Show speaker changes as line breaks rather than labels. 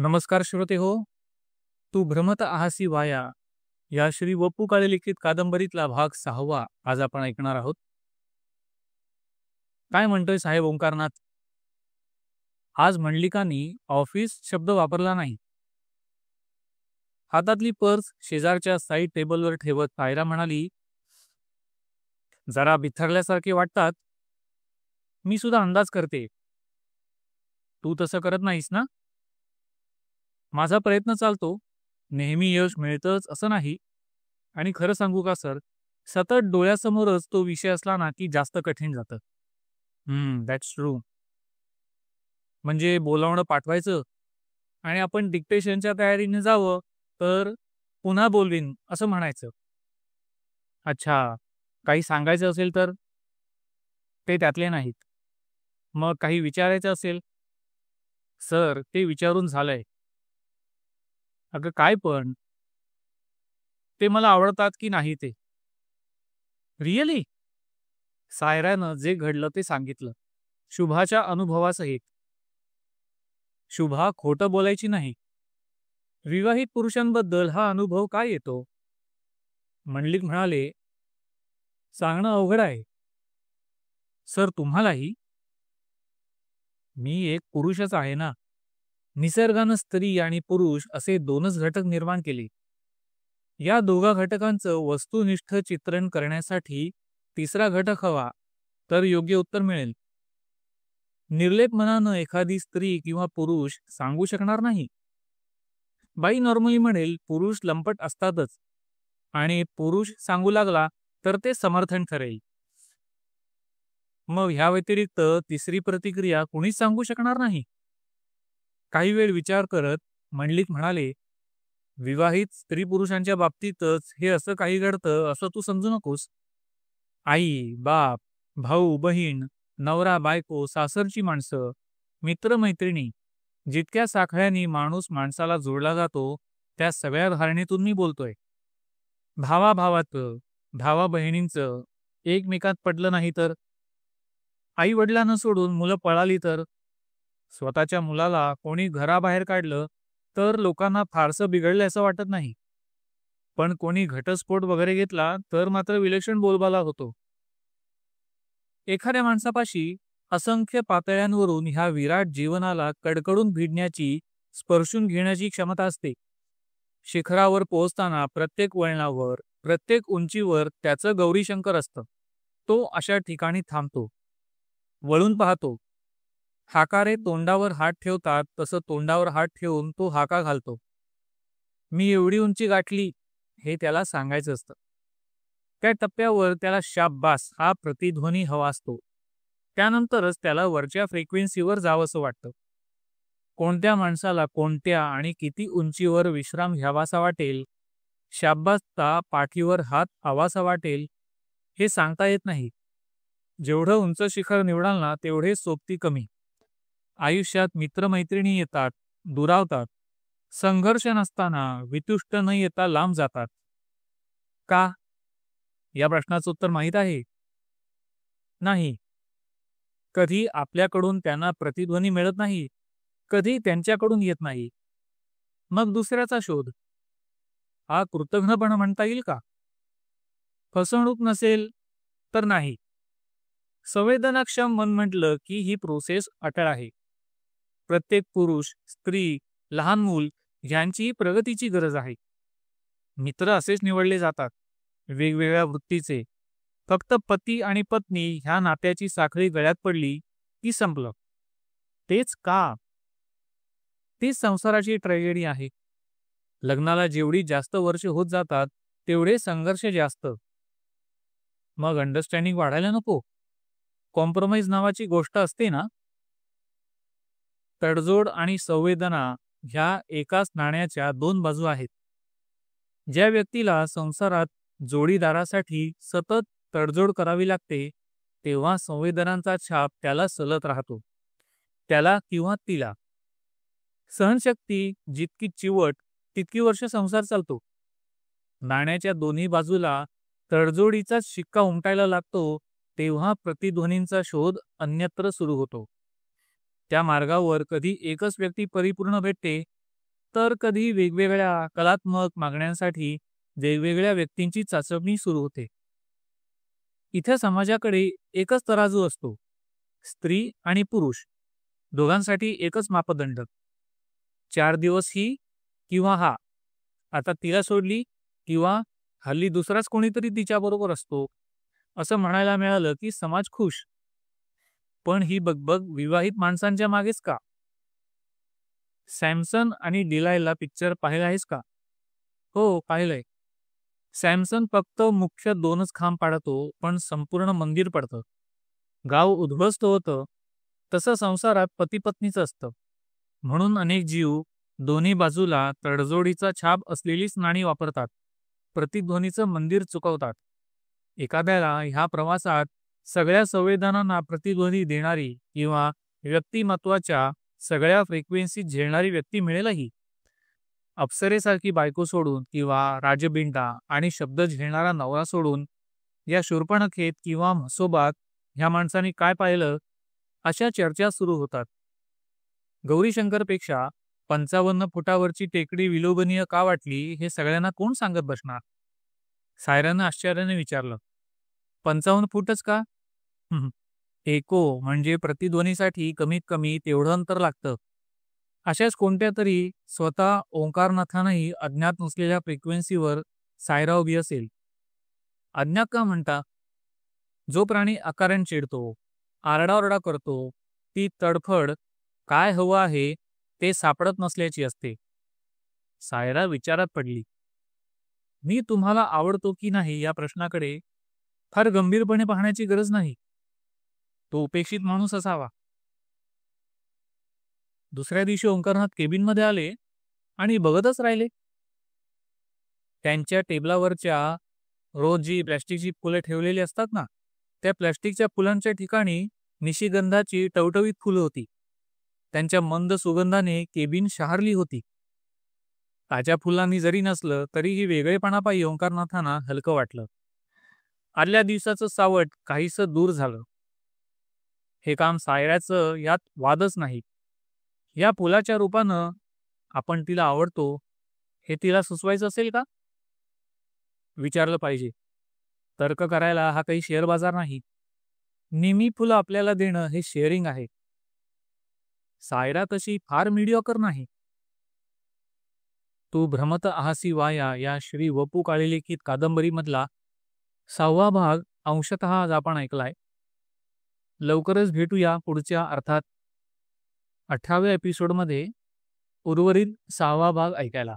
नमस्कार श्रोते हो. तू भ्रमत आहासी वाया या श्री वपू काळे लिखित कादंबरीतला भाग 6वा आज आपण ऐकणार आहोत. काय म्हणतोय साहेब ओंकारनाथ? आज मंडलिकांनी ऑफिस शब्द वापरला नाही. हातातली पर्स शेजारच्या साईड टेबलवर ठेवत सायरा म्हणाली, जरा बिथरल्यासारखे वाटतात. मी सुद्धा अंदाज करते. तू तसं करत नाहीस ना? माझा प्रयत्न चालतो. नेहमी यश मिळतंच असं नाही. आणि खरं सांगू का सर, सतत डोळ्यासमोरच तो विषय असला ना की जास्त कठीण जातं. That's true. म्हणजे बोलावणं पाठवायचं आणि आपण डिक्टेशनच्या तयारीने जावं, तर पुन्हा बोलवीन असं म्हणायचं. अच्छा, काही सांगायचं असेल तर? ते त्यातले नाहीत. मग काही विचारायचं असेल? सर, ते विचारून झालंय. अगं काय पण? ते मला आवडतात की नाही ते. रिअली? सायरानं जे घडलं ते सांगितलं, शुभाच्या अनुभवासहित. शुभा खोटं बोलायची नाही. विवाहित पुरुषांबद्दल हा अनुभव काय येतो? मंडलिक म्हणाले, सांगणं अवघड आहे. सर तुम्हालाही? मी एक पुरुषच आहे ना. निसर्गानं स्त्री आणि पुरुष असे दोनच घटक निर्माण केले. या दोघा घटकांचं वस्तुनिष्ठ चित्रण करण्यासाठी तिसरा घटक हवा, तर योग्य उत्तर मिळेल. निर्लेप मनानं एखादी स्त्री किंवा पुरुष सांगू शकणार नाही. बाई नॉर्मली म्हणेल पुरुष लंपट असतातच, आणि पुरुष सांगू लागला तर ते समर्थन ठरेल. मग ह्या व्यतिरिक्त तिसरी प्रतिक्रिया कुणीच सांगू शकणार नाही. काही वेळ विचार करत मंडलिक म्हणाले, विवाहित स्त्री पुरुषांच्या बाबतीतच हे असं काही घडतं असं तू समजू नकोस. आई, बाप, भाऊ, बहीण, नवरा, बायको, सासरची माणसं, मित्रमैत्रिणी, जितक्या साखळ्यांनी माणूस माणसाला जोडला जातो, त्या सगळ्या धारणेतून मी बोलतोय. भावा-भावाचं, भावा-बहिणींचं एकमेकात पडलं नाही तर? आई वडिलांना सोडून मुलं पळाली तर? स्वतःच्या मुलाला कोणी घराबाहेर काढलं तर लोकांना फारसं बिघडलं असं वाटत नाही. पण कोणी घटस्फोट वगैरे घेतला तर मात्र विलक्षण बोलबाला होतो. एखाद्या माणसापाशी असंख्य पातळ्यांवरून ह्या विराट जीवनाला कडकडून भिडण्याची, स्पर्शून घेण्याची क्षमता असते. शिखरावर पोहोचताना प्रत्येक वळणावर, प्रत्येक उंचीवर त्याचं गौरीशंकर असतं. तो अशा ठिकाणी थांबतो, वळून पाहतो. हाकारे तोंडावर हात ठेवतात तसं तोंडावर हात ठेवून तो हाका घालतो. मी एवढी उंची गाठली हे त्याला सांगायचं असतं. त्या टप्प्यावर त्याला शाब्बास हा प्रतिध्वनी हवा असतो. त्यानंतरच त्याला वरच्या फ्रिक्वेन्सीवर जावंसं वाटतं. कोणत्या माणसाला कोणत्या आणि किती उंचीवर विश्राम घ्यावासा वाटेल, शाब्बासचा पाठीवर हात हवासा वाटेल, हे सांगता येत नाही. जेवढं उंच शिखर निवडाल ना तेवढे सोबती कमी. आयुष्यात मित्रमैत्रिणी येतात, दुरावतात. संघर्ष नसताना वितुष्ट न येता लांब जातात. का? या प्रश्नाचं उत्तर माहीत आहे? नाही. कधी आपल्याकडून त्यांना प्रतिध्वनी मिळत नाही, कधी त्यांच्याकडून येत नाही. मग दुसऱ्याचा शोध. हा कृतघ्नपणा म्हणता येईल का? फसवणूक नसेल तर नाही. संवेदनाक्षम मन म्हटलं की ही प्रोसेस अटळ आहे. प्रत्येक पुरुष, स्त्री, लहान मूल यांची प्रगतीची गरज आहे. मित्र असेच निवडले जातात, वेगवेगळ्या वृत्तीचे. फक्त पती आणि पत्नी ह्या नात्याची साखळी गळ्यात पडली की संपलं. तेच का? तीच संसाराची ट्रॅजेडी आहे. लग्नाला जेवढी जास्त वर्ष होत जातात तेवढे संघर्ष जास्त. मग अंडरस्टँडिंग वाढायला नको? कॉम्प्रोमाइज नावाची गोष्ट असते ना. तडजोड आणि संवेदना ह्या एकाच नाण्याच्या दोन बाजू आहेत. ज्या व्यक्तीला संसारात जोडीदारासाठी सतत तडजोड करावी लागते, तेव्हा संवेदनांचा छाप त्याला सलत राहतो, त्याला किंवा तिला. सहनशक्ती जितकी चिवट तितकी वर्ष संसार चालतो. नाण्याच्या दोन्ही बाजूला तडजोडीचाच शिक्का उमटायला लागतो, तेव्हा प्रतिध्वनींचा शोध अन्यत्र सुरू होतो. त्या मार्गावर कधी एकच व्यक्ती परिपूर्ण भेटते, तर कधी वेगवेगळ्या कलात्मक मागण्यांसाठी वेगवेगळ्या व्यक्तींची चाचपणी सुरू होते. इथे समाजाकडे एकच तराजू असतो, स्त्री आणि पुरुष दोघांसाठी एकच मापदंड. 4 दिवस ही किंवा हा, आता तिला सोडली किंवा हल्ली दुसराच कोणीतरी तिच्याबरोबर असतो, असं म्हणायला मिळालं की समाज खुश. पण ही बगबग विवाहित माणसांच्या मागेच का? सॅमसन आणि डिलायला पिक्चर पाहिला आहेस का? हो, पाहिलंय. सॅमसन फक्त मुख्य 2च खांब पाडतो, पण संपूर्ण मंदिर पडतं. गाव उद्ध्वस्त होतं. तसं संसारात पती-पत्नीचं असतं. म्हणून अनेक जीव दोन्ही बाजूला तडजोडीचा छाप असलेलीच नाणी वापरतात. प्रतिध्वनीचं मंदिर चुकवतात. एखाद्याला ह्या प्रवासात सगळ्या संवेदनांना प्रतिध्वनी देणारी किंवा व्यक्तिमत्वाच्या सगळ्या फ्रिक्वेन्सी झेलणारी व्यक्ती मिळेलही. अप्सरेसारखी बायको सोडून किंवा राजबिंडा आणि शब्द झेलणारा नवरा सोडून या शूर्पणखेत किंवा म्हसोबात ह्या माणसाने काय पाहिलं, अशा चर्चा सुरू होतात. गौरीशंकरपेक्षा 55 फुटावरची टेकडी विलोभनीय का वाटली हे सगळ्यांना कोण सांगत बसणार? सायरानं आश्चर्याने विचारलं. 55 फूटच का? "हं, एको म्हणजे प्रतिध्वनीसाठी कमीत कमी तेवढं अंतर लागतं. अशाच कोणत्या तरी स्वतः ओंकारनाथानंही अज्ञात नसलेल्या फ्रिक्वेन्सीवर सायरा उभी असेल. अज्ञात का म्हणता? जो प्राणी आकाराने चिडतो, आरडाओरडा करतो, ती तडफड काय हवं आहे ते सापडत नसल्याची असते. सायरा विचारात पडली. मी तुम्हाला आवडतो की नाही या प्रश्नाकडे फार गंभीरपणे पाहण्याची गरज नाही. तो उपेक्षित माणूस असावा. दुसऱ्या दिवशी ओंकारनाथ केबिनमध्ये आले आणि बघतच राहिले. त्यांच्या टेबलावरच्या रोज जी प्लॅस्टिकची फुलं ठेवलेली असतात ना, त्या प्लॅस्टिकच्या फुलांच्या ठिकाणी निशिगंधाची टवटवीत फुलं होती. त्यांच्या मंद सुगंधाने केबिन शहारली होती. ताज्या फुलांनी जरी नसलं तरीही वेगळेपणापायी ओंकारनाथांना हलकं वाटलं. आदल्या दिवसाचं सावट काहीसं दूर झालं. हे काम सायराचं यात वादच नाही. या फुलाच्या रूपानं आपण तिला आवडतो हे तिला सुचवायचं असेल का? विचारलं पाहिजे. तर्क करायला हा काही शेअर बाजार नाही. निमी फुलं आपल्याला देणं हे शेअरिंग आहे. सायरा तशी फार मीडियोकर नाही. तू भ्रमत आहासी वाया या श्री वपू काळे लिखित कादंबरीमधला 6वा भाग अंशतः आज आपण ऐकलाय. लवकरच भेटूया पुढच्या अर्थात 18व्या एपिसोडमध्ये उर्वरित 6वा भाग ऐकायला.